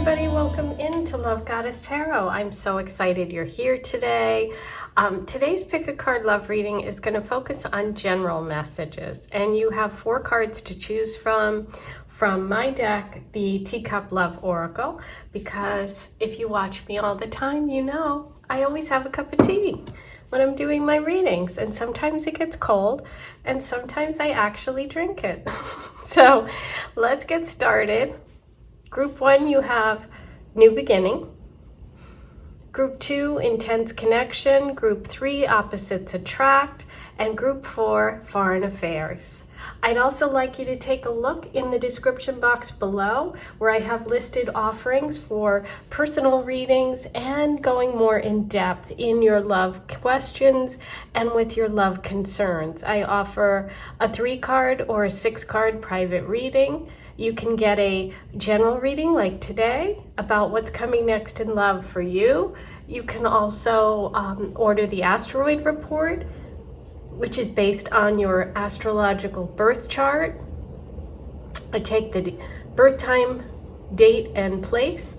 everybody, welcome into Love Goddess Tarot. I'm so excited you're here today. Today's Pick a Card Love reading is going to focus on general messages, and you have 4 cards to choose from my deck, the Teacup Love Oracle, because if you watch me all the time, you know I always have a cup of tea when I'm doing my readings, and sometimes it gets cold and sometimes I actually drink it. So let's get started. Group 1, you have New Beginning. Group 2, Intense Connection. Group 3, Opposites Attract. And Group 4, Foreign Affairs. I'd also like you to take a look in the description box below where I have listed offerings for personal readings and going more in depth in your love questions and with your love concerns. I offer a 3-card or a 6-card private reading. You can get a general reading like today about what's coming next in love for you. You can also order the asteroid report, which is based on your astrological birth chart. I take the birth time, date, and place,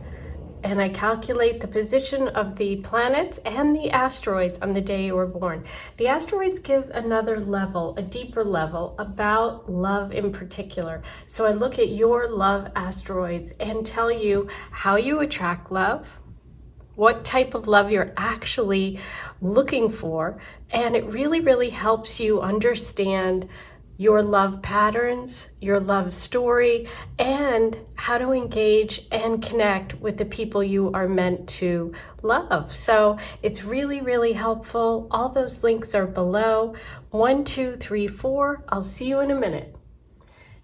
and I calculate the position of the planets and the asteroids on the day you were born. The asteroids give another level, a deeper level about love in particular. So I look at your love asteroids and tell you how you attract love, what type of love you're actually looking for, and it really, really helps you understand your love patterns, your love story, and how to engage and connect with the people you are meant to love. So it's really, really helpful. All those links are below. 1, 2, 3, 4. I'll see you in a minute.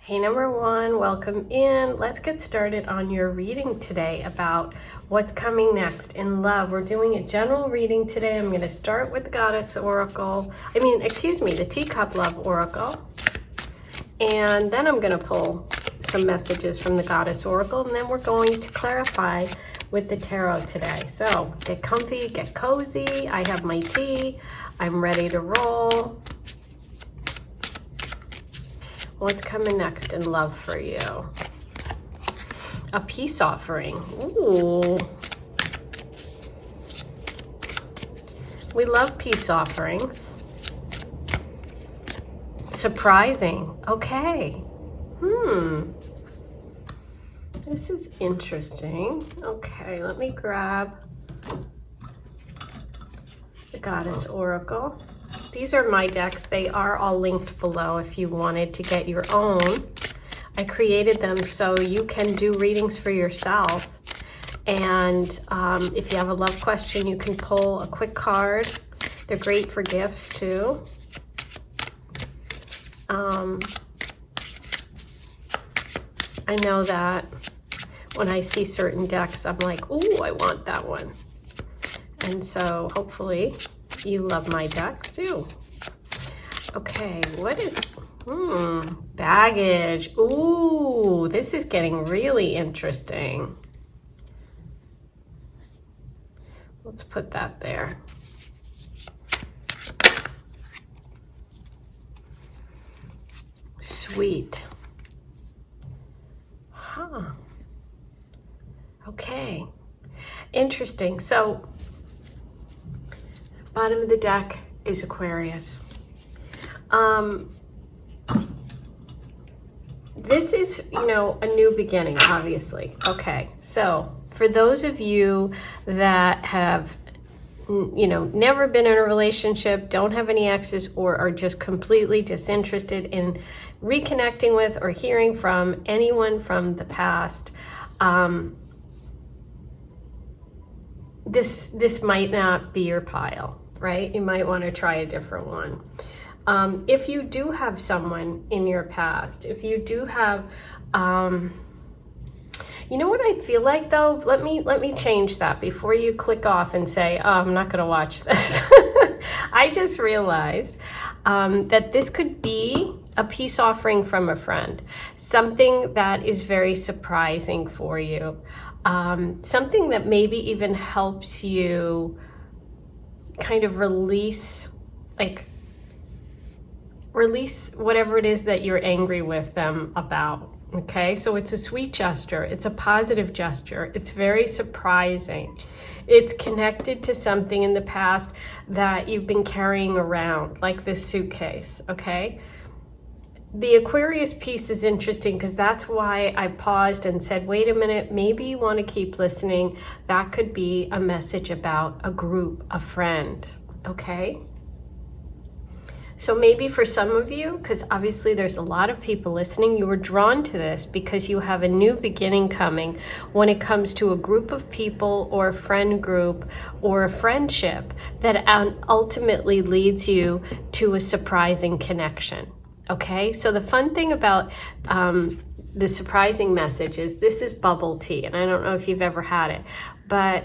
Hey, number 1, welcome in. Let's get started on your reading today about what's coming next in love. We're doing a general reading today. I'm going to start with the Goddess Oracle. The Teacup Love Oracle. And then I'm going to pull some messages from the Goddess Oracle, and then we're going to clarify with the tarot today. So get comfy, get cozy. I have my tea. I'm ready to roll. What's coming next in love for you? A peace offering. Ooh. We love peace offerings. Surprising. Okay. This is interesting. Okay, let me grab the Goddess Oracle. These are my decks. They are all linked below if you wanted to get your own. I created them so you can do readings for yourself. And if you have a love question, you can pull a quick card. They're great for gifts too. I know that when I see certain decks, I'm like, ooh, I want that one. And so hopefully you love my decks too. Okay, what is, baggage. Ooh, this is getting really interesting. Let's put that there. Sweet. Huh. Okay. Interesting. So, bottom of the deck is Aquarius. This is, a new beginning, obviously. Okay. So, for those of you that have never been in a relationship, don't have any exes, or are just completely disinterested in reconnecting with or hearing from anyone from the past, this might not be your pile, right? You might want to try a different one. If you do have someone in your past, if you do have, you know what I feel like though? Let me change that before you click off and say, oh, I'm not going to watch this. I just realized that this could be a peace offering from a friend, something that is very surprising for you, something that maybe even helps you kind of release whatever it is that you're angry with them about. Okay, so it's a sweet gesture. It's a positive gesture. It's very surprising. It's connected to something in the past that you've been carrying around, like this suitcase, okay? The Aquarius piece is interesting because that's why I paused and said, wait a minute, maybe you want to keep listening. That could be a message about a group, a friend, okay? So maybe for some of you, because obviously there's a lot of people listening, you were drawn to this because you have a new beginning coming when it comes to a group of people or a friend group or a friendship that ultimately leads you to a surprising connection. Okay, so the fun thing about the surprising message is this is bubble tea, and I don't know if you've ever had it, but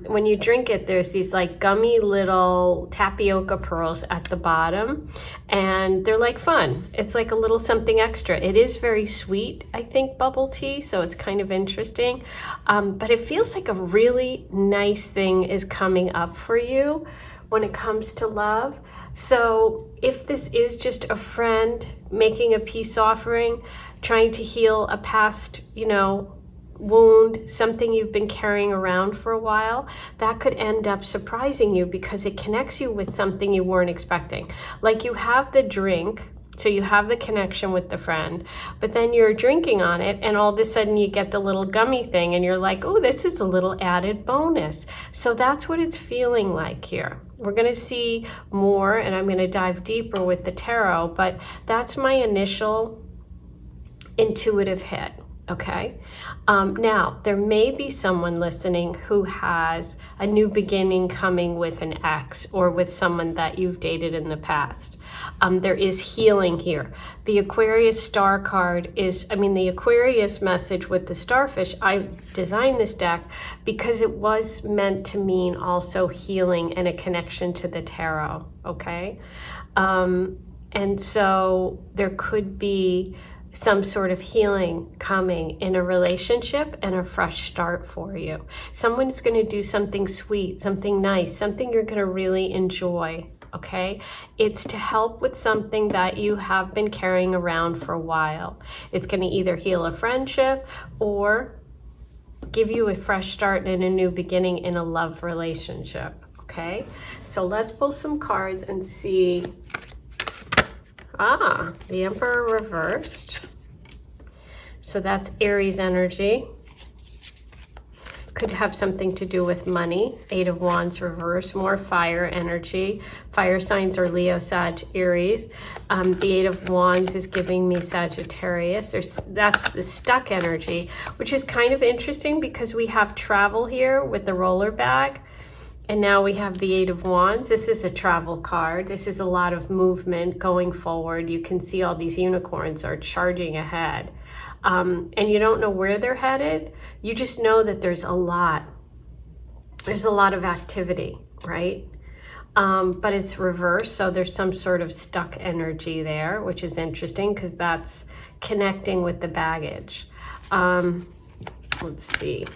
when you drink it, there's these like gummy little tapioca pearls at the bottom, and they're like fun. It's like a little something extra. It is very sweet, I think, bubble tea, so it's kind of interesting, but it feels like a really nice thing is coming up for you when it comes to love. So if this is just a friend making a peace offering, trying to heal a past, wound, something you've been carrying around for a while, that could end up surprising you because it connects you with something you weren't expecting. Like you have the drink, so you have the connection with the friend, but then you're drinking on it and all of a sudden you get the little gummy thing and you're like, oh, this is a little added bonus. So that's what it's feeling like here. We're going to see more and I'm going to dive deeper with the tarot, but that's my initial intuitive hit. Okay. Now there may be someone listening who has a new beginning coming with an ex or with someone that you've dated in the past. There is healing here. The Aquarius star card the Aquarius message with the starfish. I designed this deck because it was meant to mean also healing and a connection to the tarot. Okay. And so there could be some sort of healing coming in a relationship and a fresh start for you. Someone's going to do something sweet, something nice, something you're going to really enjoy, okay? It's to help with something that you have been carrying around for a while. It's going to either heal a friendship or give you a fresh start and a new beginning in a love relationship, okay? So let's pull some cards and see. The Emperor reversed. So that's Aries energy. Could have something to do with money. 8 of Wands reversed, more fire energy. Fire signs are Leo, Sag, Aries. The 8 of Wands is giving me Sagittarius. That's the stuck energy, which is kind of interesting because we have travel here with the roller bag. And now we have the 8 of Wands. This is a travel card. This is a lot of movement going forward. You can see all these unicorns are charging ahead. And you don't know where they're headed. You just know that there's a lot of activity, right? But it's reversed, so there's some sort of stuck energy there, which is interesting because that's connecting with the baggage. Let's see.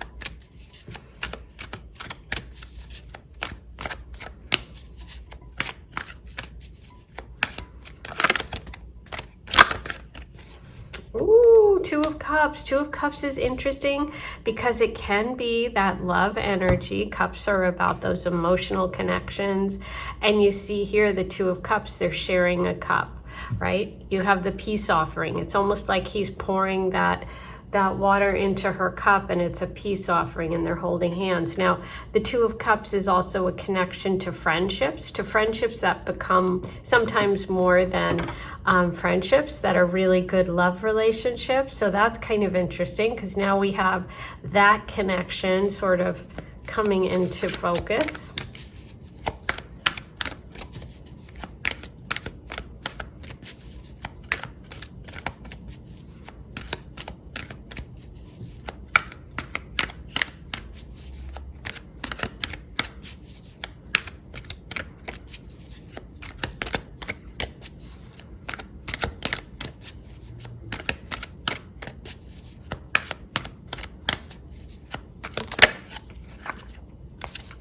Ooh, 2 of Cups. 2 of Cups is interesting because it can be that love energy. Cups are about those emotional connections. And you see here the 2 of Cups, they're sharing a cup, right? You have the peace offering. It's almost like he's pouring that water into her cup and it's a peace offering and they're holding hands. Now, the 2 of Cups is also a connection to friendships that become sometimes more than friendships that are really good love relationships. So that's kind of interesting because now we have that connection sort of coming into focus.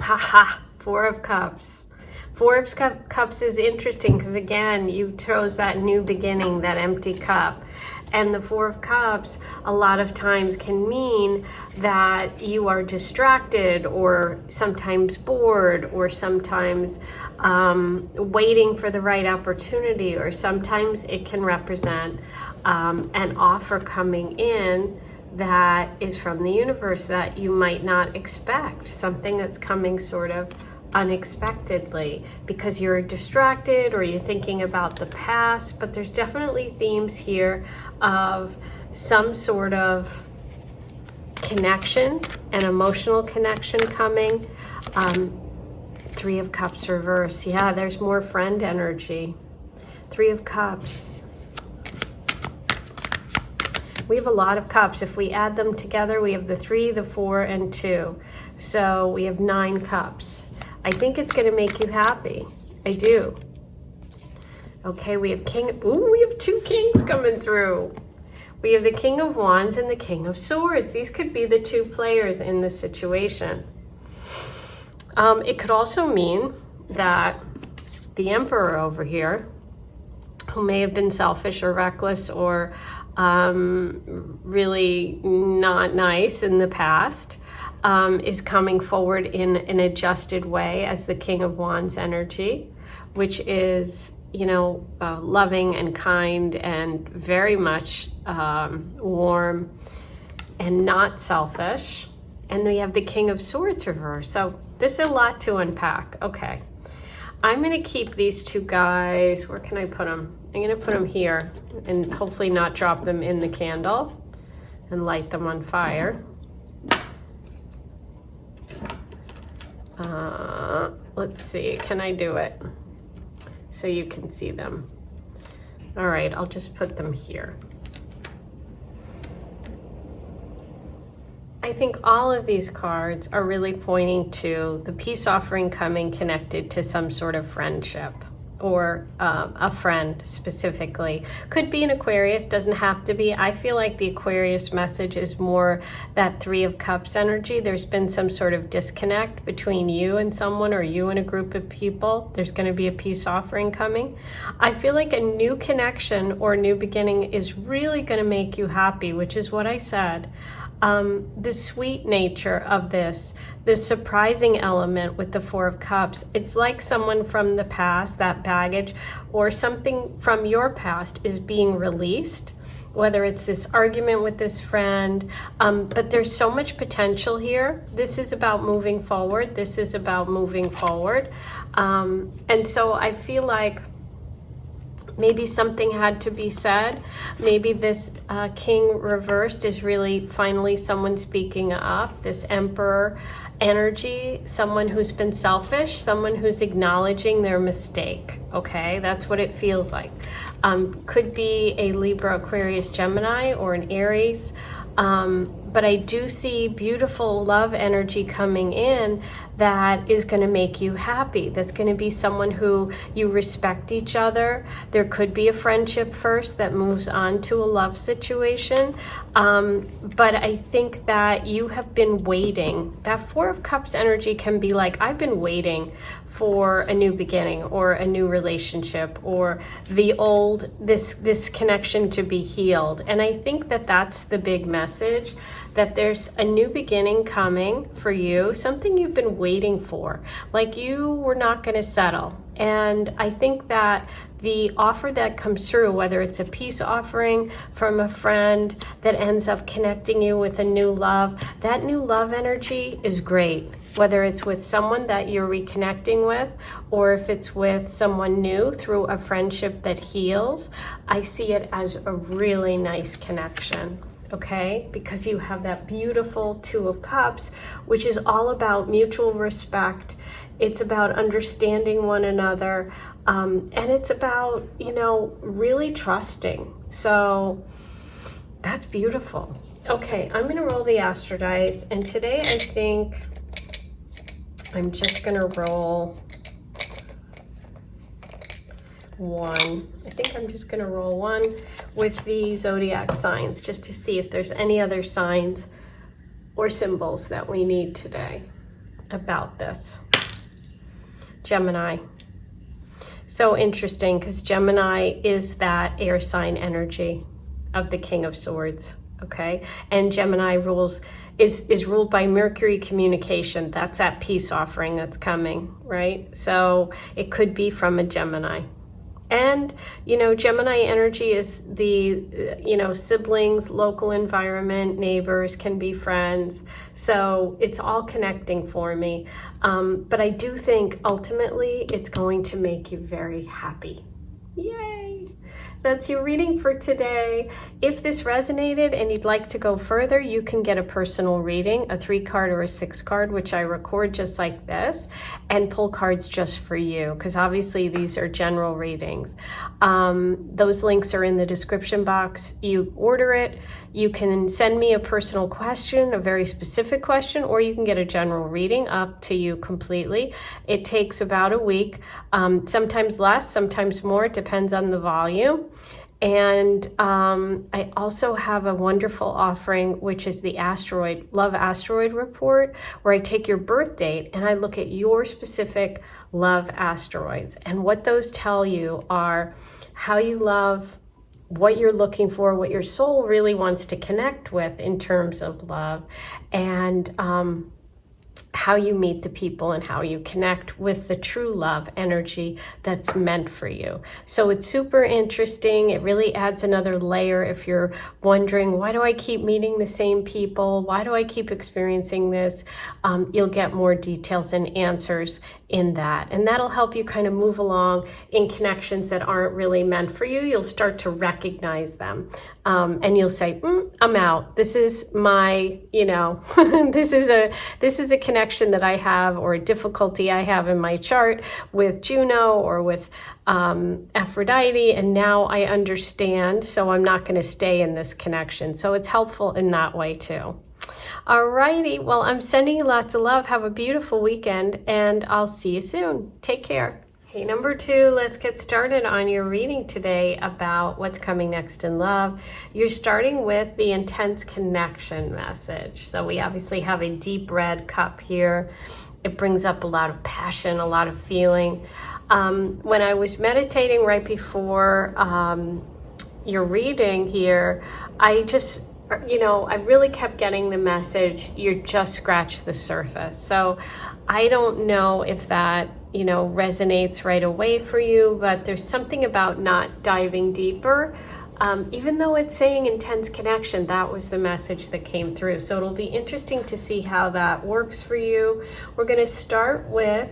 Haha, 4 of Cups. 4 of Cups is interesting because again, you chose that new beginning, that empty cup. And the Four of Cups a lot of times can mean that you are distracted, or sometimes bored, or sometimes waiting for the right opportunity, or sometimes it can represent an offer coming in that is from the universe that you might not expect, something that's coming sort of unexpectedly because you're distracted or you're thinking about the past. But there's definitely themes here of some sort of connection, an emotional connection coming. Three of Cups reverse. Yeah, there's more friend energy. Three of Cups. We have a lot of cups. If we add them together, we have the 3, the 4, and 2. So we have 9 cups. I think it's going to make you happy. I do. Okay, we have we have 2 kings coming through. We have the King of Wands and the King of Swords. These could be the 2 players in this situation. It could also mean that the Emperor over here, who may have been selfish or reckless or really not nice in the past, is coming forward in an adjusted way as the King of Wands energy, which is, you know, loving and kind and very much warm and not selfish. And we have the King of Swords reverse. So this is a lot to unpack. Okay. I'm going to keep these 2 guys. Where can I put them? I'm going to put them here and hopefully not drop them in the candle and light them on fire. Let's see. Can I do it so you can see them? All right. I'll just put them here. I think all of these cards are really pointing to the peace offering coming connected to some sort of friendship, or a friend specifically. Could be an Aquarius, doesn't have to be. I feel like the Aquarius message is more that 3 of Cups energy. There's been some sort of disconnect between you and someone, or you and a group of people. There's going to be a peace offering coming. I feel like a new connection or new beginning is really going to make you happy, which is what I said. The sweet nature of this, the surprising element with the 4 of Cups, it's like someone from the past, that baggage, or something from your past is being released, whether it's this argument with this friend, but there's so much potential here. This is about moving forward. This is about moving forward. And so I feel like maybe something had to be said. Maybe this King reversed is really finally someone speaking up. This Emperor energy, someone who's been selfish, someone who's acknowledging their mistake. Okay, that's what it feels like. Could be a Libra, Aquarius, Gemini, or an Aries. But I do see beautiful love energy coming in that is going to make you happy. That's going to be someone who you respect each other. There could be a friendship first that moves on to a love situation. But I think that you have been waiting. That 4 of Cups energy can be like, I've been waiting for a new beginning or a new relationship, or the old, this connection to be healed. And I think that that's the big message, that there's a new beginning coming for you, something you've been waiting for, like you were not going to settle. And I think that the offer that comes through, whether it's a peace offering from a friend that ends up connecting you with a new love, that new love energy is great. Whether it's with someone that you're reconnecting with, or if it's with someone new through a friendship that heals, I see it as a really nice connection. Okay, because you have that beautiful 2 of Cups, which is all about mutual respect. It's about understanding one another, and it's about, you know, really trusting. So that's beautiful. Okay, I'm going to roll the Astro dice, and today I think I'm just going to roll 1. I think I'm just going to roll 1 with the zodiac signs, just to see if there's any other signs or symbols that we need today about this. Gemini. So interesting, because Gemini is that air sign energy. of the King of Swords. Okay, and Gemini is ruled by Mercury communication. That's that peace offering that's coming, right? So it could be from a Gemini. And, Gemini energy is the, siblings, local environment, neighbors, can be friends. So it's all connecting for me. But I do think ultimately it's going to make you very happy. Yay! That's your reading for today. If this resonated and you'd like to go further, you can get a personal reading, a 3-card or a 6-card, which I record just like this, and pull cards just for you, because obviously these are general readings. Those links are in the description box. You order it. You can send me a personal question, a very specific question, or you can get a general reading, up to you completely. It takes about a week, sometimes less, sometimes more. It depends on the volume. And I also have a wonderful offering, which is the Love Asteroid Report, where I take your birth date and I look at your specific love asteroids. And what those tell you are how you love, what you're looking for, what your soul really wants to connect with in terms of love, and how you meet the people and how you connect with the true love energy that's meant for you. So it's super interesting. It really adds another layer if you're wondering, why do I keep meeting the same people? Why do I keep experiencing this? You'll get more details and answers in that. And that'll help you kind of move along in connections that aren't really meant for you. You'll start to recognize them. And you'll say, I'm out. This is my, this is a connection that I have, or a difficulty I have in my chart with Juno or with Aphrodite, and now I understand, so I'm not going to stay in this connection. So it's helpful in that way too. Alrighty, well, I'm sending you lots of love. Have a beautiful weekend, and I'll see you soon. Take care. Hey, number 2, let's get started on your reading today about what's coming next in love. You're starting with the intense connection message. So we obviously have a deep red cup here. It brings up a lot of passion, a lot of feeling. When I was meditating right before your reading here, I really kept getting the message, you're just scratched the surface. So I don't know if that, resonates right away for you, but there's something about not diving deeper. Even though it's saying intense connection, that was the message that came through. So it'll be interesting to see how that works for you. We're going to start with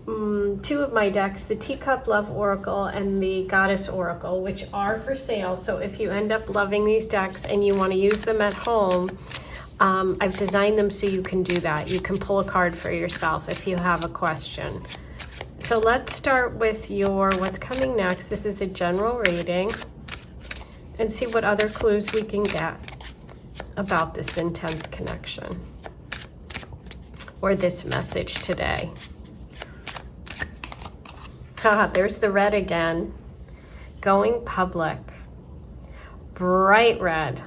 2 of my decks, the Teacup Love Oracle and the Goddess Oracle, which are for sale. So if you end up loving these decks and you want to use them at home, I've designed them so you can do that. You can pull a card for yourself if you have a question. So let's start with your what's coming next. This is a general reading, and see what other clues we can get about this intense connection or this message today. There's the red again. Going public. Bright red.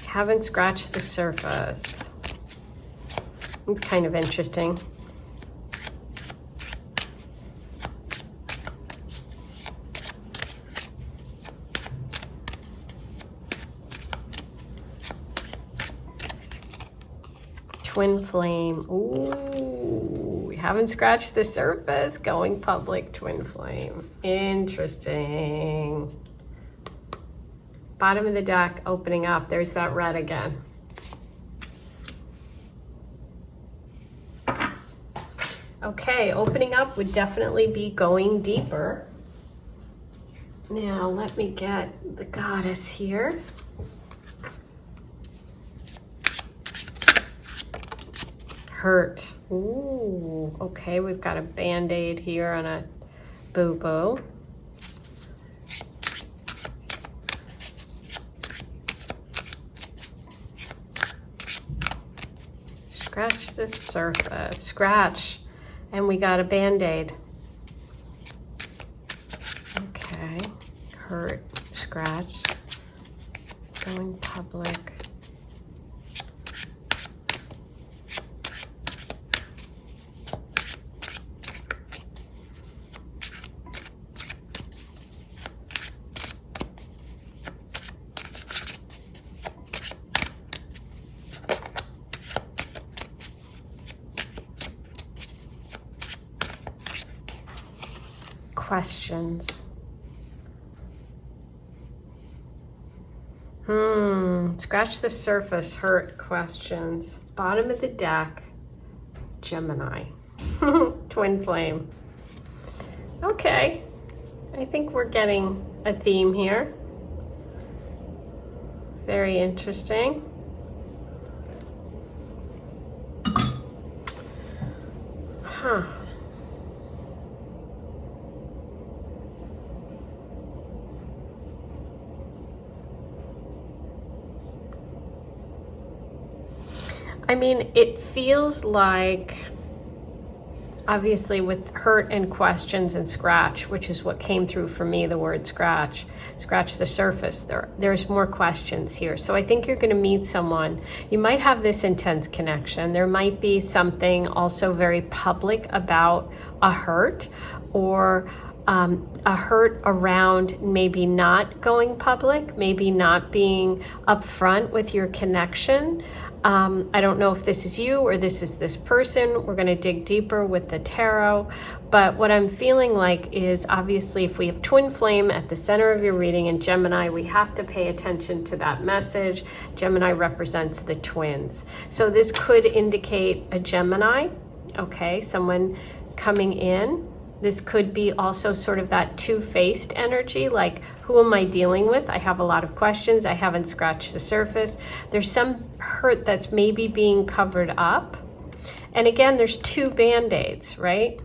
Haven't scratched the surface. It's kind of interesting. Twin flame. Ooh, we haven't scratched the surface. Going public, twin flame. Interesting. Bottom of the deck, opening up. There's that red again. Okay, opening up would definitely be going deeper. Now, let me get the goddess here. Hurt. Ooh, okay, we've got a band-aid here on a boo-boo. Scratch the surface. Scratch. And we got a band-aid. Okay. Hurt. Scratch. Going public. questions. Scratch the surface, hurt, questions. Bottom of the deck, Gemini. Twin flame. Okay, I think we're getting a theme here. Very interesting. Huh. I mean, it feels like, obviously with hurt and questions and scratch, which is what came through for me, the word scratch the surface. There's more questions here. So I think you're going to meet someone. You might have this intense connection. There might be something also very public about a hurt, or a hurt around maybe not going public, maybe not being upfront with your connection. I don't know if this is you or this is this person. We're going to dig deeper with the tarot. But what I'm feeling like is, obviously, if we have twin flame at the center of your reading in Gemini, we have to pay attention to that message. Gemini represents the twins. So this could indicate a Gemini, okay, someone coming in. This could be also sort of that two-faced energy, like, who am I dealing with? I have a lot of questions. I haven't scratched the surface. There's some hurt that's maybe being covered up. And again, there's two Band-Aids, right?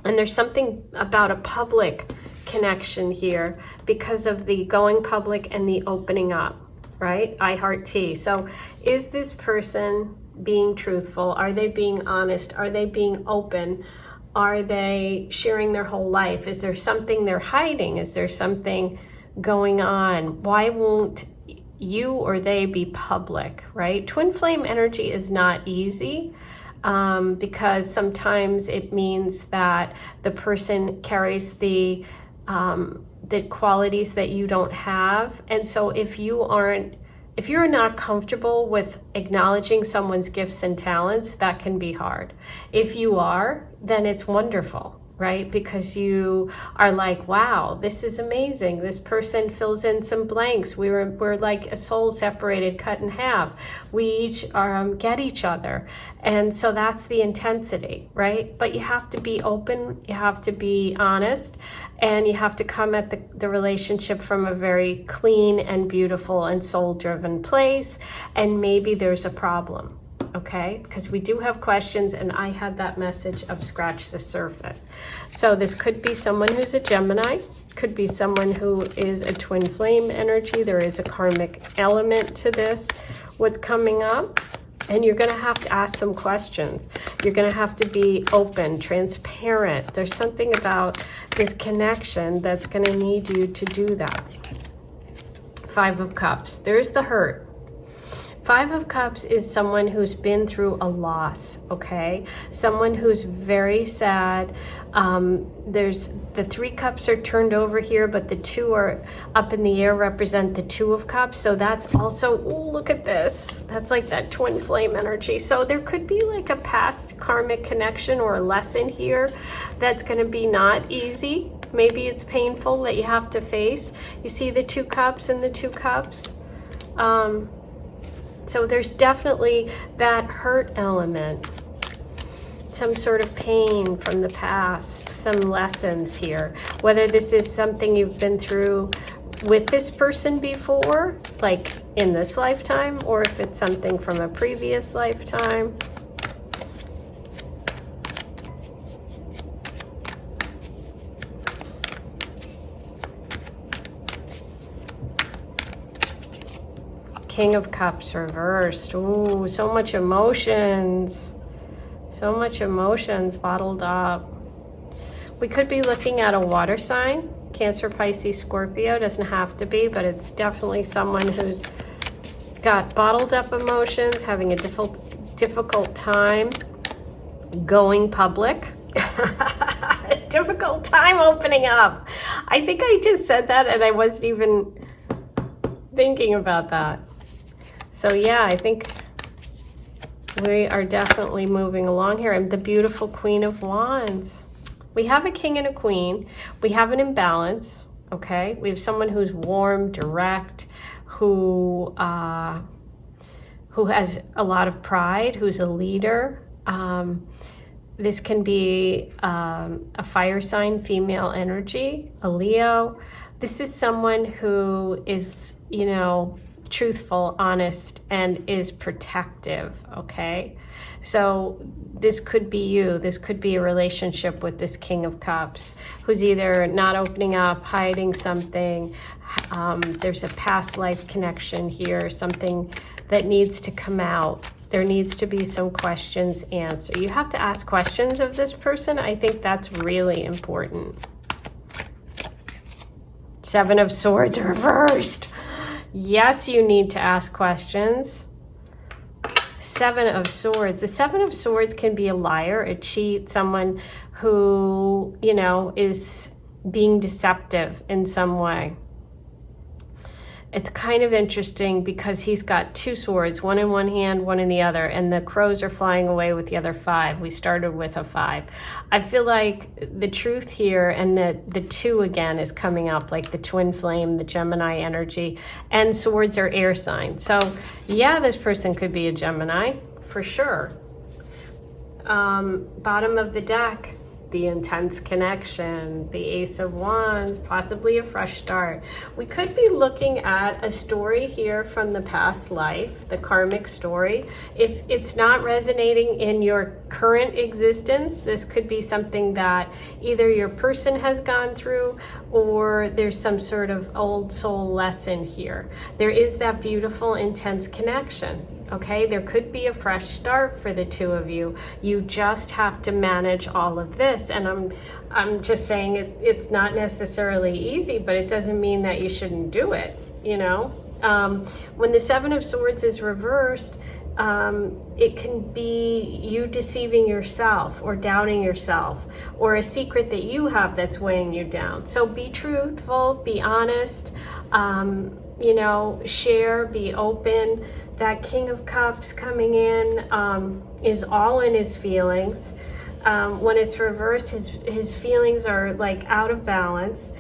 And there's something about a public connection here because of the going public and the opening up, right? I heart T. So is this person being truthful? Are they being honest? Are they being open? Are they sharing their whole life? Is there something they're hiding? Is there something going on? Why won't you or they be public, right? Twin flame energy is not easy because sometimes it means that the person carries the qualities that you don't have. And so if you're not comfortable with acknowledging someone's gifts and talents, that can be hard. If you are, then it's wonderful, right? Because you are like, wow, this is amazing. This person fills in some blanks. We're like a soul separated, cut in half. We each get each other. And so that's the intensity, right? But you have to be open. You have to be honest. And you have to come at the relationship from a very clean and beautiful and soul-driven place. And maybe there's a problem. Okay, because we do have questions, and I had that message of scratch the surface. So this could be someone who's a Gemini, could be someone who is a twin flame energy. There is a karmic element to this, what's coming up. And you're going to have to ask some questions. You're going to have to be open, transparent. There's something about this connection that's going to need you to do that. 5 of Cups. There's the hurt. 5 of Cups is someone who's been through a loss, okay? Someone who's very sad. There's the 3 cups are turned over here, but the 2 are up in the air, represent the 2 of Cups. So that's also, ooh, look at this. That's like that twin flame energy. So there could be like a past karmic connection or a lesson here that's going to be not easy. Maybe it's painful that you have to face. You see the 2 cups and the 2 cups. So there's definitely that hurt element, some sort of pain from the past, some lessons here. Whether this is something you've been through with this person before, like in this lifetime, or if it's something from a previous lifetime. King of Cups reversed. Ooh, so much emotions. So much emotions bottled up. We could be looking at a water sign. Cancer, Pisces, Scorpio. Doesn't have to be, but it's definitely someone who's got bottled up emotions, having a difficult time going public. Difficult time opening up. I think I just said that and I wasn't even thinking about that. So yeah, I think we are definitely moving along here. I'm the beautiful Queen of Wands. We have a king and a queen. We have an imbalance, okay? We have someone who's warm, direct, who has a lot of pride, who's a leader. This can be a fire sign, female energy, a Leo. This is someone who is, you know, truthful, honest, and is protective, okay? So this could be you. This could be a relationship with this King of Cups who's either not opening up, hiding something. There's a past life connection here, something that needs to come out. There needs to be some questions answered. You have to ask questions of this person. I think that's really important. Seven of Swords reversed. Yes, you need to ask questions. Seven of Swords. The Seven of Swords can be a liar, a cheat, someone who, you know, is being deceptive in some way. It's kind of interesting because he's got two swords, one in one hand, one in the other, and the crows are flying away with the other five. We started with a 5. I feel like the truth here and the 2 again is coming up, like the twin flame, the Gemini energy, and swords are air signs. So yeah, this person could be a Gemini for sure. Bottom of the deck, the intense connection, the Ace of Wands, possibly a fresh start. We could be looking at a story here from the past life, the karmic story. If it's not resonating in your current existence, this could be something that either your person has gone through or there's some sort of old soul lesson here. There is that beautiful, intense connection. Okay, there could be a fresh start for the two of you. You just have to manage all of this. And I'm just saying it's not necessarily easy, but it doesn't mean that you shouldn't do it, you know? When the Seven of Swords is reversed, it can be you deceiving yourself or doubting yourself or a secret that you have that's weighing you down. So be truthful, be honest, you know, share, be open. That King of Cups coming in is all in his feelings. When it's reversed, his feelings are like out of balance.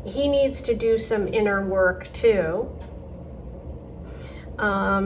He needs to do some inner work too.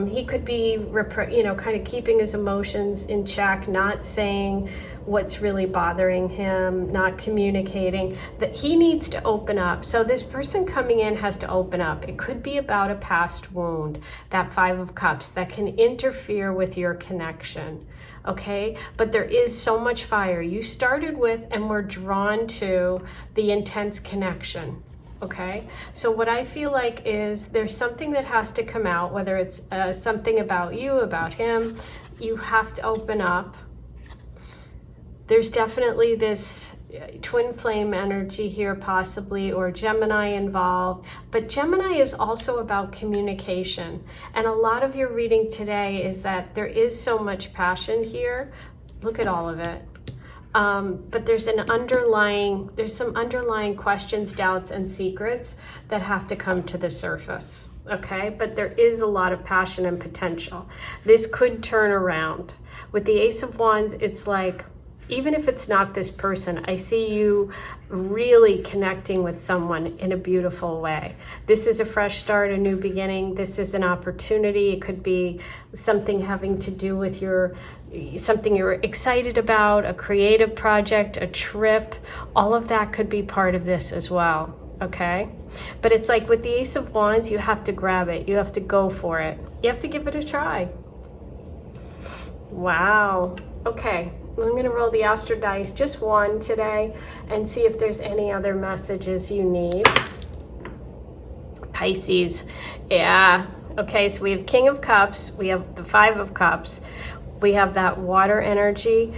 He could be, you know, kind of keeping his emotions in check, not saying what's really bothering him, not communicating. That he needs to open up. So this person coming in has to open up. It could be about a past wound, that 5 of Cups, that can interfere with your connection. Okay, but there is so much fire. You started with and were drawn to the intense connection. Okay, so what I feel like is there's something that has to come out, whether it's something about you, about him. You have to open up. There's definitely this twin flame energy here possibly, or Gemini involved, but Gemini is also about communication. And a lot of your reading today is that there is so much passion here. Look at all of it. But there's some underlying questions, doubts, and secrets that have to come to the surface. Okay, but there is a lot of passion and potential. This could turn around. With the Ace of Wands, it's like, even if it's not this person, I see you really connecting with someone in a beautiful way. This is a fresh start, a new beginning. This is an opportunity. It could be something having to do with something you're excited about, a creative project, a trip. All of that could be part of this as well. Okay, but it's like with the Ace of Wands, you have to grab it. You have to go for it. You have to give it a try. Wow. Okay, I'm going to roll the Astro dice, just one today, and see if there's any other messages you need. Pisces. Yeah. Okay, so we have King of Cups. We have the 5 of Cups. We have that water energy.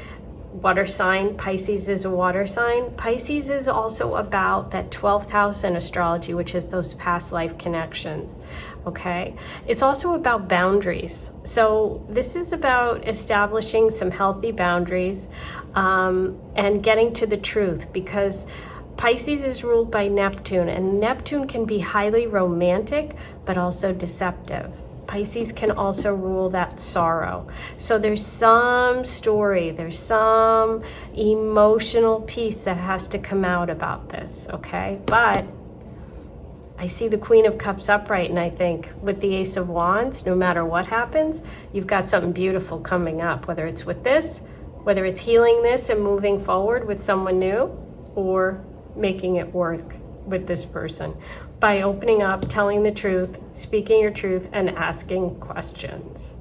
Water sign. Pisces is a water sign. Pisces is also about that 12th house in astrology, which is those past life connections. Okay, it's also about boundaries. So this is about establishing some healthy boundaries and getting to the truth, because Pisces is ruled by Neptune, and Neptune can be highly romantic but also deceptive. Pisces can also rule that sorrow. So there's some story, there's some emotional piece that has to come out about this, okay? But I see the Queen of Cups upright, and I think with the Ace of Wands, no matter what happens, you've got something beautiful coming up, whether it's with this, whether it's healing this and moving forward with someone new, or making it work with this person by opening up, telling the truth, speaking your truth, and asking questions.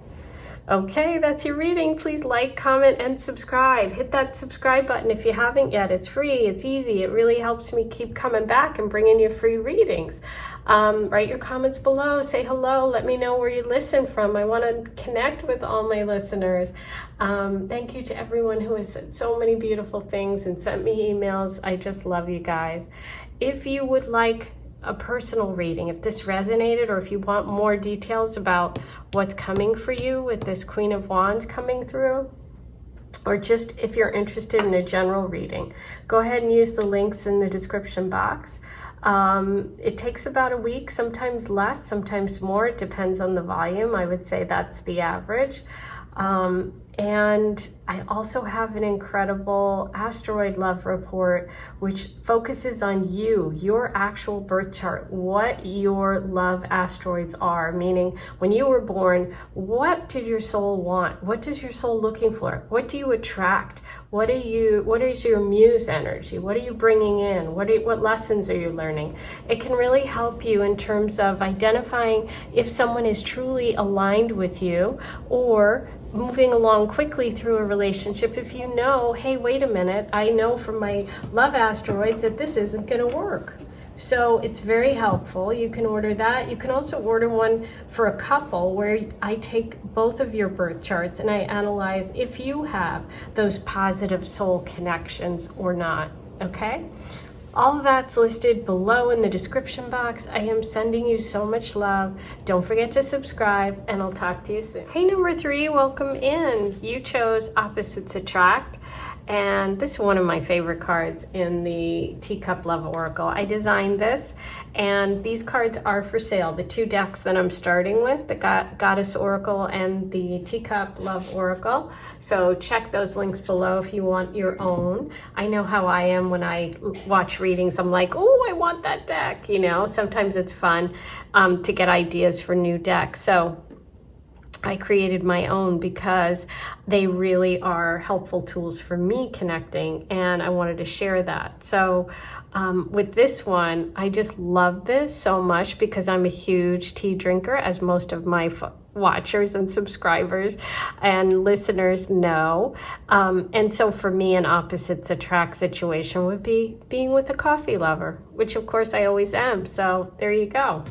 Okay, that's your reading. Please like, comment, and subscribe. Hit that subscribe button if you haven't yet. It's free, it's easy. It really helps me keep coming back and bringing you free readings. Write your comments below, say hello, let me know where you listen from. I want to connect with all my listeners. Thank you to everyone who has said so many beautiful things and sent me emails. I just love you guys. If you would like a personal reading, if this resonated, or if you want more details about what's coming for you with this Queen of Wands coming through, or just if you're interested in a general reading, go ahead and use the links in the description box. It takes about a week, sometimes less, sometimes more. It depends on the volume. I would say that's the average. And I also have an incredible asteroid love report, which focuses on you, your actual birth chart, what your love asteroids are, meaning when you were born, what did your soul want? What is your soul looking for? What do you attract? What is your muse energy? What are you bringing in? What lessons are you learning? It can really help you in terms of identifying if someone is truly aligned with you, or moving along quickly through a relationship if you know, hey, wait a minute, I know from my love asteroids that this isn't going to work. So it's very helpful. You can order that. You can also order one for a couple where I take both of your birth charts and I analyze if you have those positive soul connections or not, okay? All of that's listed below in the description box. I am sending you so much love. Don't forget to subscribe, and I'll talk to you soon. Hey, number 3, welcome in. You chose Opposites Attract, and this is one of my favorite cards in the Teacup Love Oracle. I designed this, and these cards are for sale. The 2 decks that I'm starting with, the Goddess Oracle and the Teacup Love Oracle. So check those links below if you want your own. I know how I am when I watch readings. I'm like, oh, I want that deck. You know, sometimes it's fun to get ideas for new decks. So I created my own because they really are helpful tools for me connecting, and I wanted to share that. So with this one, I just love this so much because I'm a huge tea drinker, as most of my watchers and subscribers and listeners know. And so for me, an opposites attract situation would be being with a coffee lover, which of course I always am. So there you go.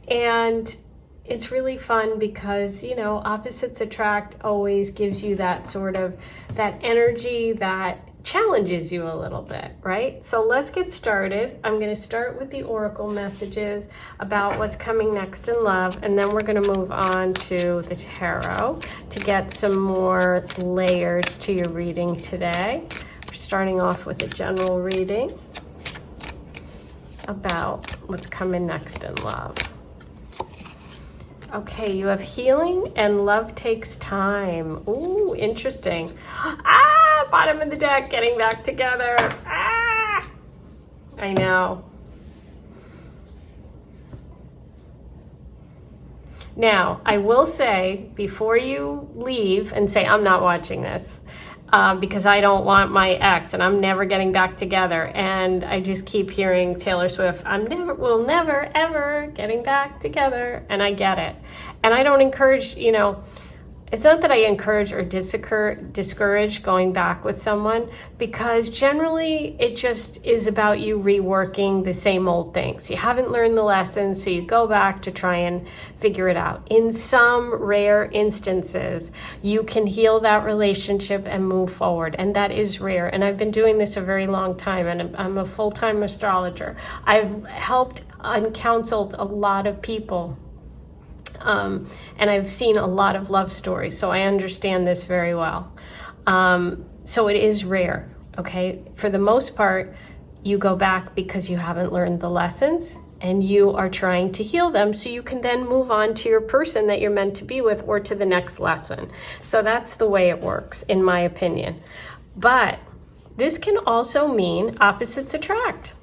And it's really fun because, you know, opposites attract always gives you that sort of, that energy that challenges you a little bit, right? So let's get started. I'm going to start with the oracle messages about what's coming next in love, and then we're going to move on to the tarot to get some more layers to your reading today. We're starting off with a general reading about what's coming next in love. Okay, you have healing and love takes time. Ooh, interesting. Ah, bottom of the deck, getting back together. Ah, I know. Now, I will say, before you leave and say, I'm not watching this, because I don't want my ex and I'm never getting back together, and I just keep hearing Taylor Swift, we'll never ever getting back together, and I get it. And I don't encourage, you know, it's not that I encourage or discourage going back with someone, because generally it just is about you reworking the same old things. You haven't learned the lessons, so you go back to try and figure it out. In some rare instances, you can heal that relationship and move forward, and that is rare. And I've been doing this a very long time, and I'm a full-time astrologer. I've helped and counseled a lot of people. And I've seen a lot of love stories, so I understand this very well. So it is rare, okay? For the most part, you go back because you haven't learned the lessons and you are trying to heal them so you can then move on to your person that you're meant to be with or to the next lesson. So that's the way it works, in my opinion. But this can also mean opposites attract.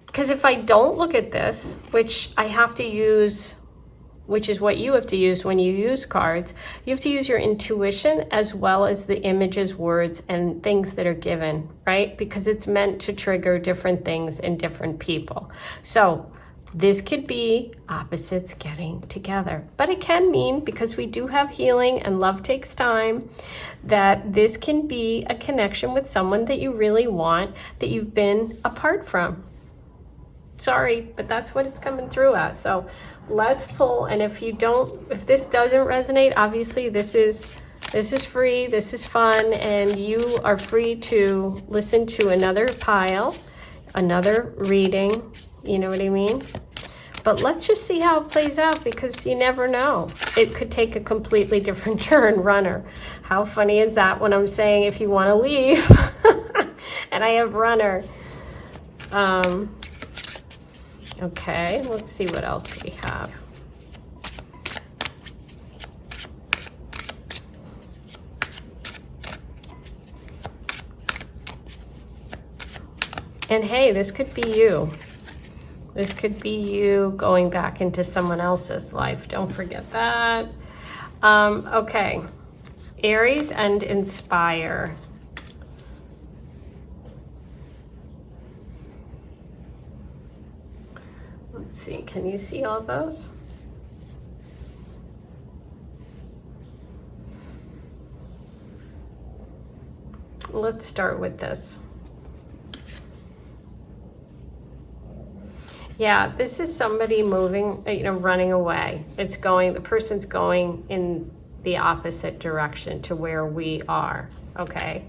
Because if I don't look at this, which I have to use, which is what you have to use when you use cards, you have to use your intuition as well as the images, words, and things that are given, right? Because it's meant to trigger different things in different people. So this could be opposites getting together. But it can mean, because we do have healing and love takes time, that this can be a connection with someone that you really want, that you've been apart from. Sorry, but that's what it's coming through as. So let's pull, and if this doesn't resonate, obviously this is free, this is fun, and you are free to listen to another pile, another reading, you know what I mean? But let's just see how it plays out, because you never know. It could take a completely different turn, runner. How funny is that when I'm saying if you want to leave, and I have runner. Okay, let's see what else we have. And hey, this could be you. This could be you going back into someone else's life. Don't forget that. Okay, Aries and inspire. Let's see, can you see all those? Let's start with this. Yeah, this is somebody moving, running away. The person's going in the opposite direction to where we are, okay?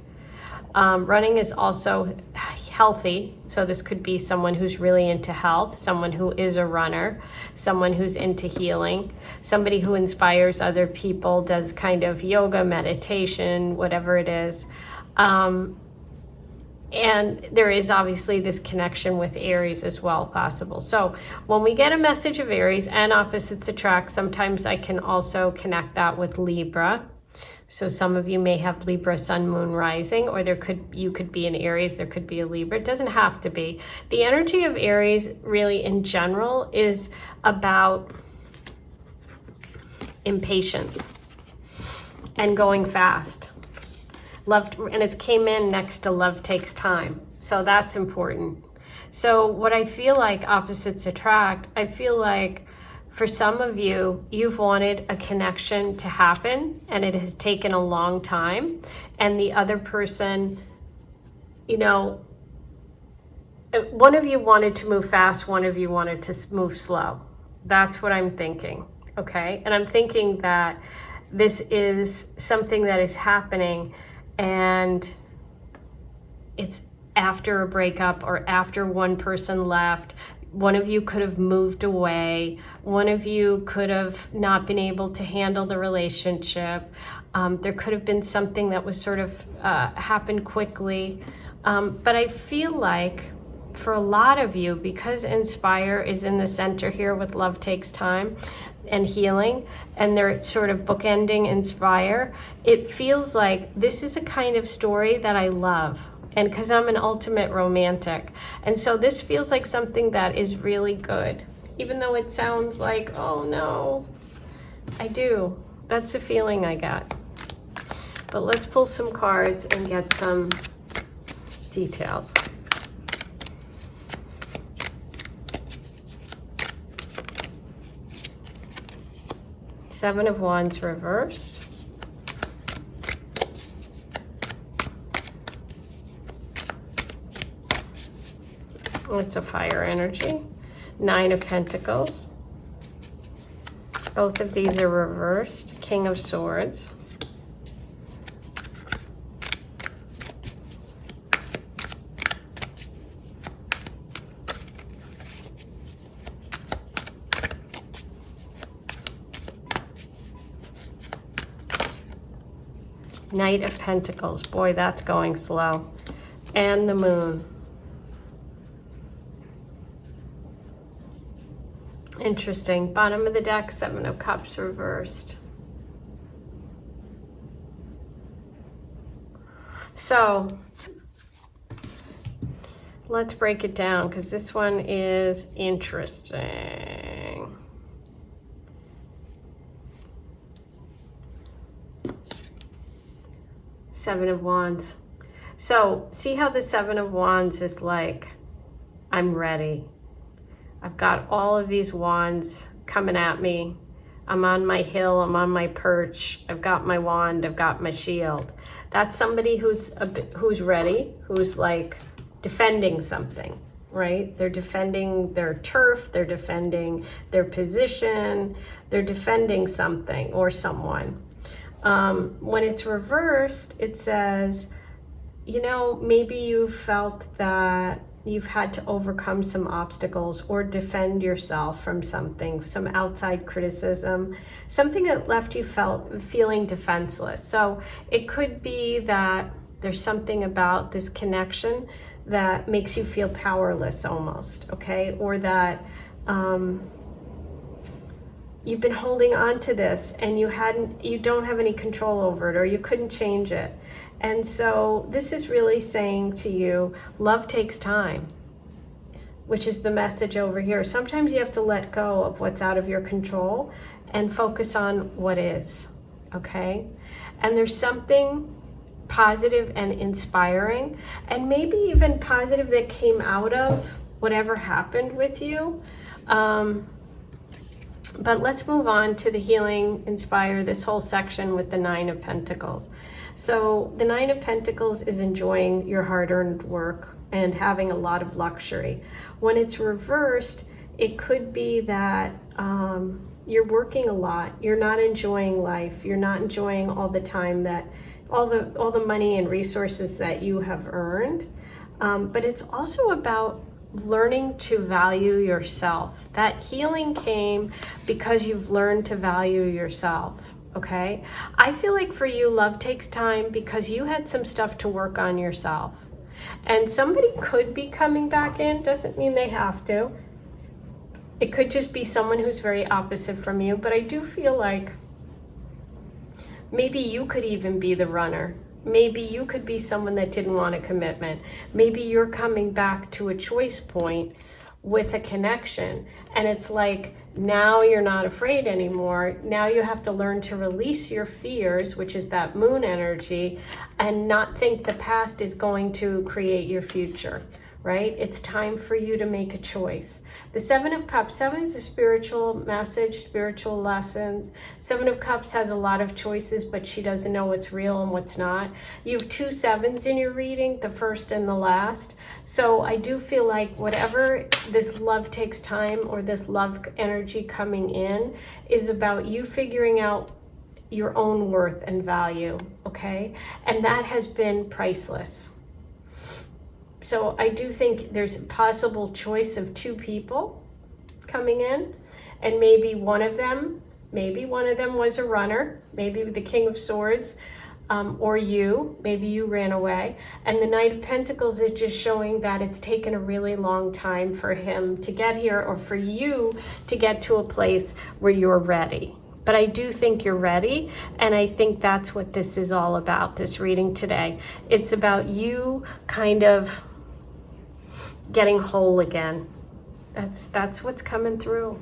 Running is also healthy, so this could be someone who's really into health, someone who is a runner, someone who's into healing, somebody who inspires other people, does kind of yoga, meditation, whatever it is. And there is obviously this connection with Aries as well possible. So when we get a message of Aries and opposites attract, sometimes I can also connect that with Libra. So some of you may have Libra, Sun, Moon, Rising, or you could be an Aries, there could be a Libra. It doesn't have to be. The energy of Aries really in general is about impatience and going fast. And it came in next to love takes time. So that's important. So what I feel like opposites attract, I feel like for some of you, you've wanted a connection to happen and it has taken a long time. And the other person, one of you wanted to move fast, one of you wanted to move slow. That's what I'm thinking, okay? And I'm thinking that this is something that is happening and it's after a breakup or after one person left. One of you could have moved away. One of you could have not been able to handle the relationship. There could have been something that was sort of happened quickly. But I feel like for a lot of you, because Inspire is in the center here with Love Takes Time and Healing, and they're sort of bookending Inspire, it feels like this is a kind of story that I love. And because I'm an ultimate romantic. And so this feels like something that is really good. Even though it sounds like, oh no, I do. That's the feeling I got. But let's pull some cards and get some details. Seven of Wands reversed. It's a fire energy. Nine of Pentacles. Both of these are reversed. King of Swords. Knight of Pentacles. Boy, that's going slow. And the Moon. Interesting. Bottom of the deck, Seven of Cups reversed. So let's break it down, because this one is interesting. Seven of Wands. So see how the Seven of Wands is like, I'm ready. I've got all of these wands coming at me. I'm on my hill, I'm on my perch. I've got my wand, I've got my shield. That's somebody who's ready, who's like defending something, right? They're defending their turf, they're defending their position, they're defending something or someone. When it's reversed, it says, you know, maybe you felt that you've had to overcome some obstacles or defend yourself from something, some outside criticism, something that left you feeling defenseless. So it could be that there's something about this connection that makes you feel powerless almost, okay? Or that you've been holding on to this and you don't have any control over it, or you couldn't change it. And so this is really saying to you, love takes time, which is the message over here. Sometimes you have to let go of what's out of your control and focus on what is, okay? And there's something positive and inspiring, and maybe even positive, that came out of whatever happened with you. But let's move on to the healing, inspire, this whole section with the Nine of Pentacles. So the Nine of Pentacles is enjoying your hard-earned work and having a lot of luxury. When it's reversed, it could be that you're working a lot. You're not enjoying life. You're not enjoying all the time that, all the money and resources that you have earned. But it's also about learning to value yourself. That healing came because you've learned to value yourself, okay? I feel like for you, love takes time because you had some stuff to work on yourself. And somebody could be coming back in, doesn't mean they have to. It could just be someone who's very opposite from you, but I do feel like maybe you could even be the runner. Maybe you could be someone that didn't want a commitment. Maybe you're coming back to a choice point with a connection, and it's like, now you're not afraid anymore. Now you have to learn to release your fears, which is that moon energy, and not think the past is going to create your future, right? It's time for you to make a choice. The Seven of Cups, seven is a spiritual message, spiritual lessons. Seven of Cups has a lot of choices, but she doesn't know what's real and what's not. You have two sevens in your reading, the first and the last. So I do feel like whatever this love takes time, or this love energy coming in, is about you figuring out your own worth and value, okay? And that has been priceless. So I do think there's a possible choice of two people coming in, and maybe one of them was a runner, maybe the King of Swords, or maybe you ran away. And the Knight of Pentacles is just showing that it's taken a really long time for him to get here, or for you to get to a place where you're ready. But I do think you're ready, and I think that's what this is all about, this reading today. It's about you kind of getting whole again. That's what's coming through.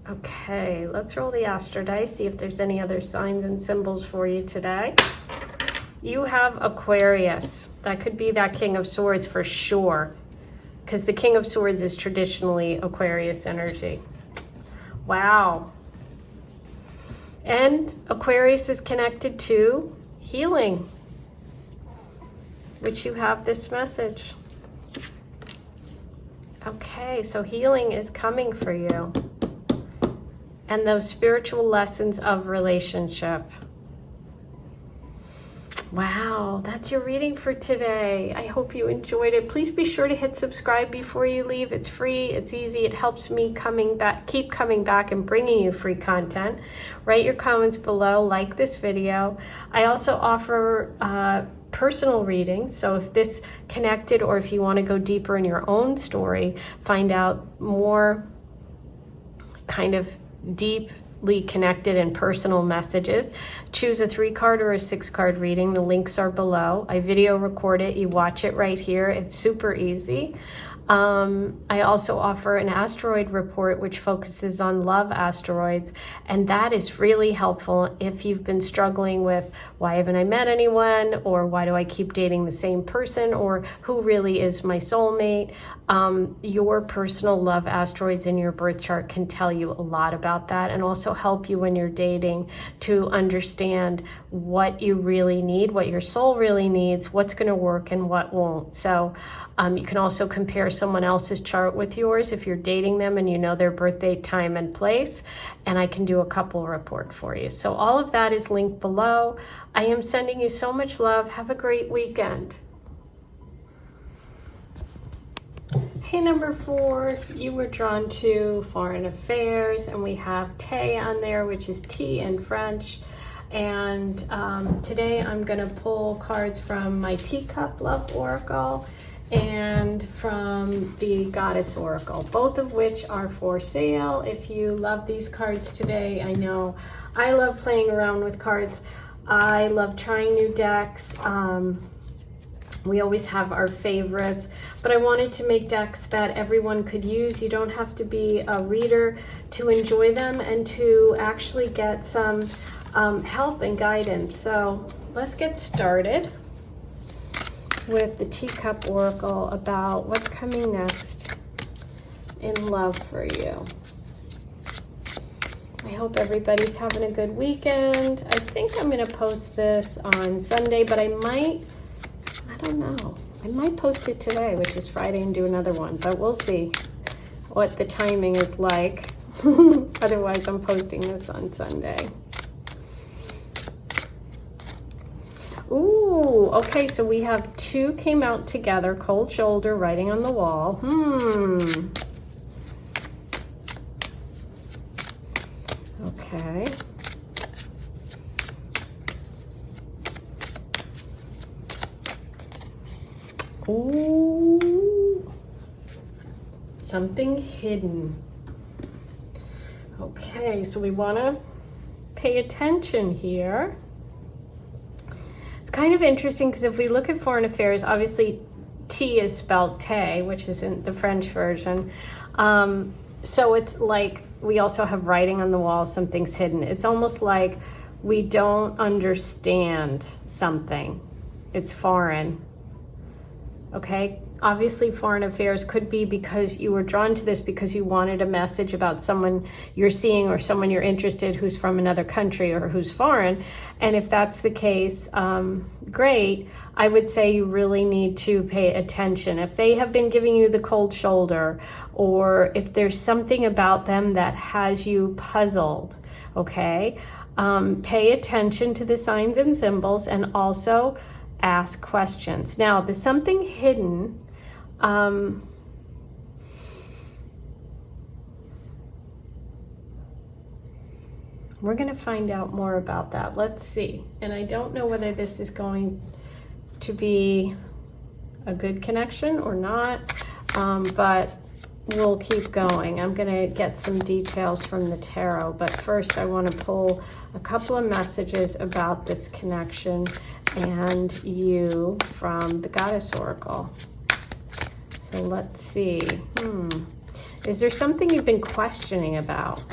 Okay, let's roll the Astro dice, see if there's any other signs and symbols for you today. You have Aquarius. That could be that King of Swords for sure, because the King of Swords is traditionally Aquarius energy. Wow. And Aquarius is connected to healing, which you have this message. Okay, so healing is coming for you. And those spiritual lessons of relationship. Wow, that's your reading for today. I hope you enjoyed it. Please be sure to hit subscribe before you leave. It's free, it's easy, it helps me keep coming back and bringing you free content. Write your comments below, like this video. I also offer personal readings. So if this connected, or if you want to go deeper in your own story, find out more kind of deeply connected and personal messages, choose a 3-card or a 6-card reading. The links are below. I video record it. You watch it right here. It's super easy. I also offer an asteroid report, which focuses on love asteroids, and that is really helpful if you've been struggling with, why haven't I met anyone, or why do I keep dating the same person, or who really is my soulmate. Your personal love asteroids in your birth chart can tell you a lot about that, and also help you when you're dating to understand what you really need, what your soul really needs, what's going to work and what won't. So you can also compare someone else's chart with yours if you're dating them and you know their birthday, time, and place, and I can do a couple report for you. So all of that is linked below. I am sending you so much love. Have a great weekend. Hey, number 4, you were drawn to foreign affairs, and we have Tay on there, which is tea in French. And today I'm going to pull cards from my Teacup Love Oracle and from the Goddess Oracle, both of which are for sale. If you love these cards today, I know I love playing around with cards. I love trying new decks. We always have our favorites, but I wanted to make decks that everyone could use. You don't have to be a reader to enjoy them and to actually get some help and guidance. So let's get started with the Teacup Oracle about what's coming next in love for you. I hope everybody's having a good weekend. I think I'm going to post this on Sunday, but I don't know. I might post it today, which is Friday, and do another one, but we'll see what the timing is like. Otherwise, I'm posting this on Sunday. Ooh, okay, so we have 2 came out together, cold shoulder, writing on the wall. Okay. Ooh, something hidden. Okay, so we want to pay attention here. It's kind of interesting because if we look at foreign affairs, obviously T is spelled Tay, which is in the French version. So it's like we also have writing on the wall, something's hidden. It's almost like we don't understand something. It's foreign. Okay, obviously foreign affairs could be because you were drawn to this because you wanted a message about someone you're seeing or someone you're interested who's from another country or who's foreign. And if that's the case, great. I would say you really need to pay attention. If they have been giving you the cold shoulder, or if there's something about them that has you puzzled, okay, pay attention to the signs and symbols, and also ask questions. Now, the something hidden, we're going to find out more about that. Let's see. And I don't know whether this is going to be a good connection or not, but we'll keep going. I'm going to get some details from the tarot, but first I want to pull a couple of messages about this connection and you from the Goddess Oracle. So let's see. Is there something you've been questioning about?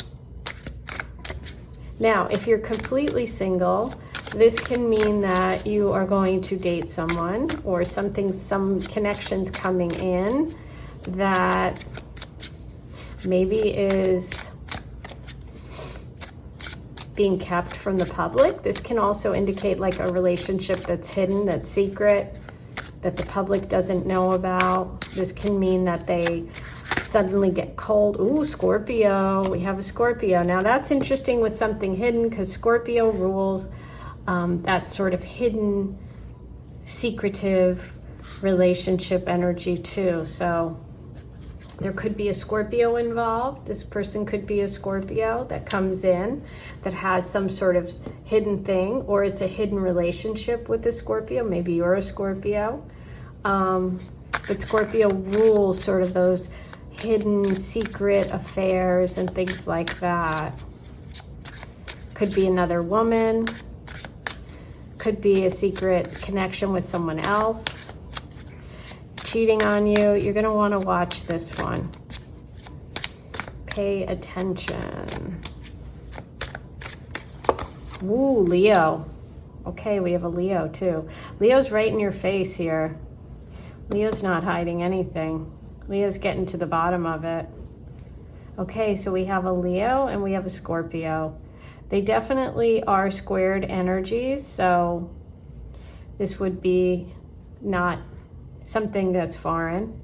Now, if you're completely single, this can mean that you are going to date someone, or some connections coming in that maybe is being kept from the public. This can also indicate like a relationship that's hidden, that's secret, that the public doesn't know about. This can mean that they suddenly get cold. Ooh, Scorpio. We have a Scorpio. Now that's interesting with something hidden, because Scorpio rules that sort of hidden, secretive relationship energy too. So There could be a Scorpio involved. This person could be a Scorpio that comes in that has some sort of hidden thing, or it's a hidden relationship with a Scorpio. Maybe you're a Scorpio. But Scorpio rules sort of those hidden secret affairs and things like that. Could be another woman. Could be a secret connection with someone else. Cheating on you. You're going to want to watch this one. Pay attention. Ooh, Leo. Okay, we have a Leo too. Leo's right in your face here. Leo's not hiding anything. Leo's getting to the bottom of it. Okay, so we have a Leo and we have a Scorpio. They definitely are squared energies, so this would be not something that's foreign,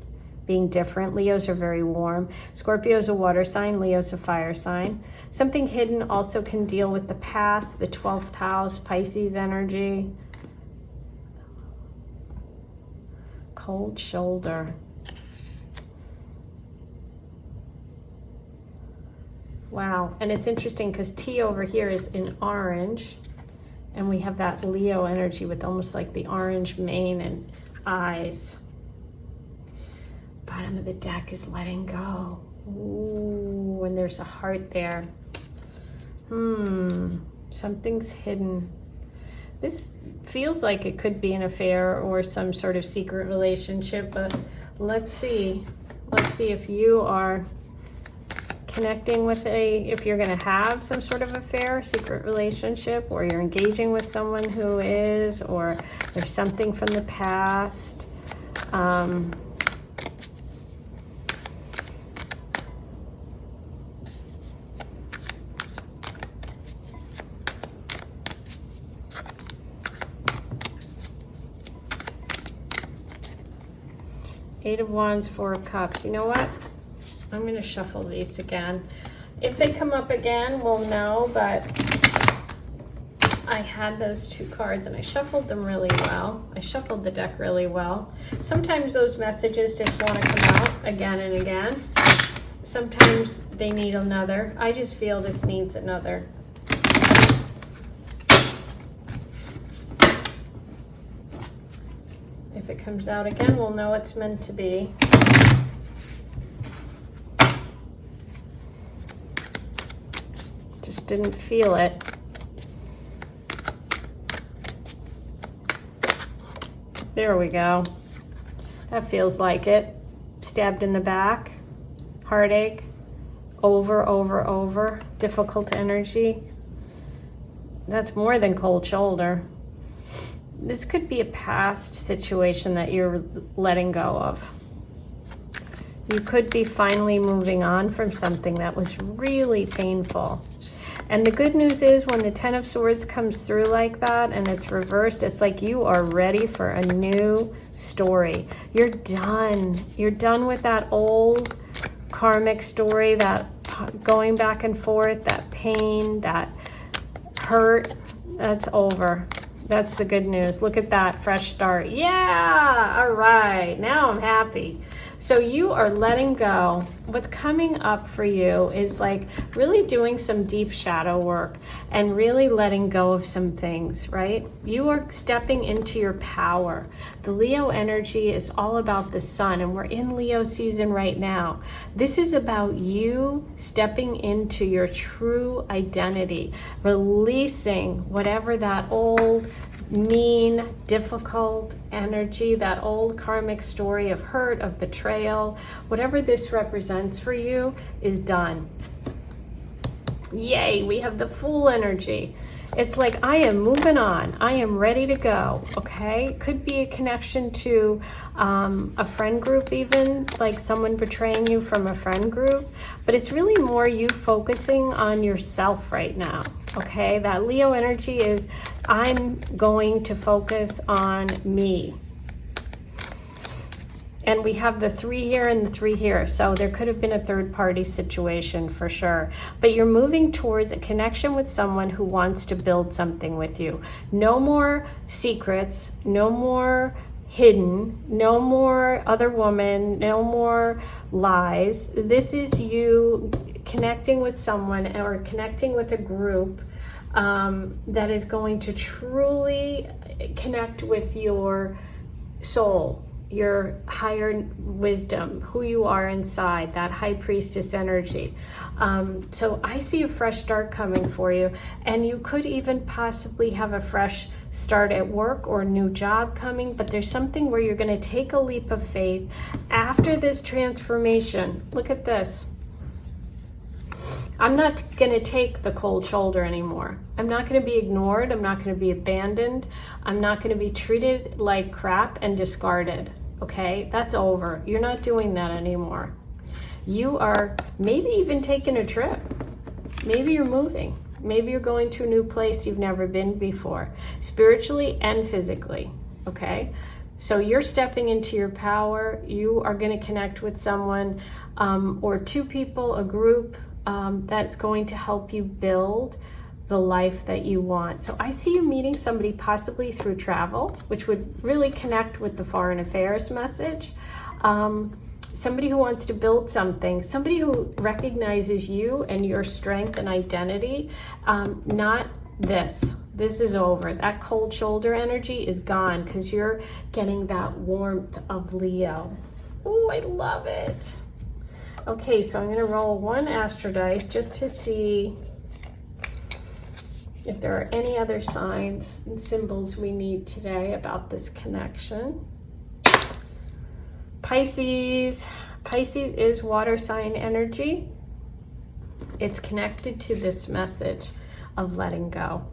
being different. Leos are very warm. Scorpio's a water sign, Leo's a fire sign. Something hidden also can deal with the past, the 12th house, Pisces energy. Cold shoulder. Wow, and it's interesting because T over here is in orange, and we have that Leo energy with almost like the orange mane and eyes. Bottom of the deck is letting go. Ooh, and there's a heart there. Something's hidden. This feels like it could be an affair or some sort of secret relationship, but let's see. Let's see if you are connecting with if you're going to have some sort of affair, secret relationship, or you're engaging with someone who is, or there's something from the past. Eight of Wands, Four of Cups. You know what? I'm going to shuffle these again. If they come up again, we'll know, but I had those two cards and I shuffled them really well. I shuffled the deck really well. Sometimes those messages just want to come out again and again. Sometimes they need another. I just feel this needs another. If it comes out again, we'll know it's meant to be. Just didn't feel it. There we go. That feels like it. Stabbed in the back. Heartache. Over. Difficult energy. That's more than cold shoulder. This could be a past situation that you're letting go of. You could be finally moving on from something that was really painful. And the good news is when the Ten of Swords comes through like that and it's reversed, it's like you are ready for a new story. You're done. You're done with that old karmic story, that going back and forth, that pain, that hurt. That's over. That's the good news. Look at that, fresh start. Yeah, all right, now I'm happy. So you are letting go. What's coming up for you is like really doing some deep shadow work and really letting go of some things, right? You are stepping into your power. The Leo energy is all about the sun, and we're in Leo season right now. This is about you stepping into your true identity, releasing whatever that old, mean, difficult energy, that old karmic story of hurt, of betrayal, whatever this represents for you is done. Yay, we have the Fool energy. It's like, I am moving on. I am ready to go, okay? Could be a connection to a friend group even, like someone betraying you from a friend group. But it's really more you focusing on yourself right now, okay? That Leo energy is, I'm going to focus on me. And we have the 3 here and the 3 here. So there could have been a third party situation for sure. But you're moving towards a connection with someone who wants to build something with you. No more secrets, no more hidden, no more other woman, no more lies. This is you connecting with someone or connecting with a group that is going to truly connect with your soul, your higher wisdom, who you are inside, that high priestess energy. So I see a fresh start coming for you, and you could even possibly have a fresh start at work or a new job coming, but there's something where you're going to take a leap of faith after this transformation. Look at this. I'm not going to take the cold shoulder anymore. I'm not going to be ignored. I'm not going to be abandoned. I'm not going to be treated like crap and discarded. Okay, that's over. You're not doing that anymore. You are maybe even taking a trip. Maybe you're moving. Maybe you're going to a new place you've never been before, spiritually and physically. Okay, so you're stepping into your power. You are going to connect with someone or two people, a group, that's going to help you build the life that you want. So I see you meeting somebody possibly through travel, which would really connect with the foreign affairs message. Somebody who wants to build something, somebody who recognizes you and your strength and identity, not this. This is over. That cold shoulder energy is gone because you're getting that warmth of Leo. Oh, I love it. Okay, so I'm going to roll one astro dice just to see if there are any other signs and symbols we need today about this connection. Pisces. Pisces is water sign energy. It's connected to this message of letting go.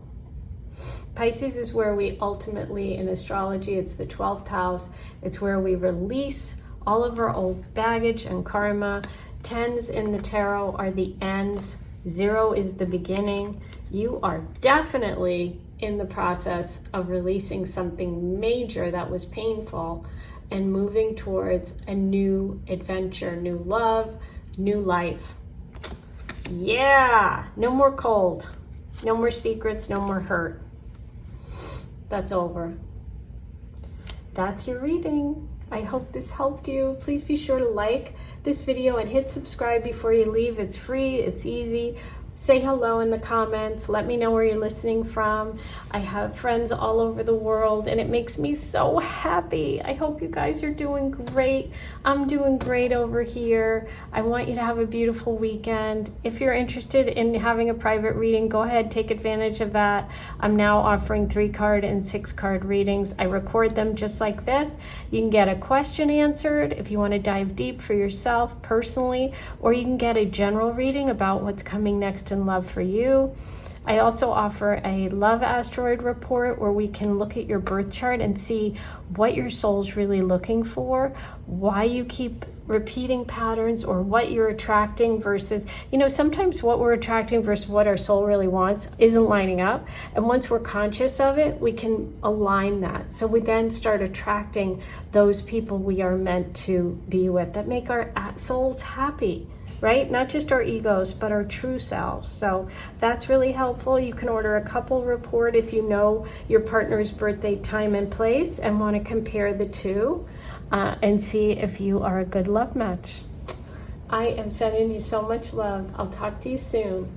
Pisces is where we ultimately, in astrology, it's the 12th house. It's where we release all of our old baggage and karma. 10s in the tarot are the ends. 0 is the beginning. You are definitely in the process of releasing something major that was painful and moving towards a new adventure, new love, new life. Yeah, no more cold, no more secrets, no more hurt. That's over. That's your reading. I hope this helped you. Please be sure to like this video and hit subscribe before you leave. It's free, it's easy. Say hello in the comments. Let me know where you're listening from. I have friends all over the world and it makes me so happy. I hope you guys are doing great. I'm doing great over here. I want you to have a beautiful weekend. If you're interested in having a private reading, go ahead, take advantage of that. I'm now offering 3-card and 6-card readings. I record them just like this. You can get a question answered if you want to dive deep for yourself personally, or you can get a general reading about what's coming next in love for you. I also offer a love asteroid report where we can look at your birth chart and see what your soul's really looking for, why you keep repeating patterns, or what you're attracting versus, sometimes what we're attracting versus what our soul really wants isn't lining up. And once we're conscious of it, we can align that. So we then start attracting those people we are meant to be with that make our souls happy. Right? Not just our egos, but our true selves. So that's really helpful. You can order a couple report if you know your partner's birthday, time, and place and want to compare the two and see if you are a good love match. I am sending you so much love. I'll talk to you soon.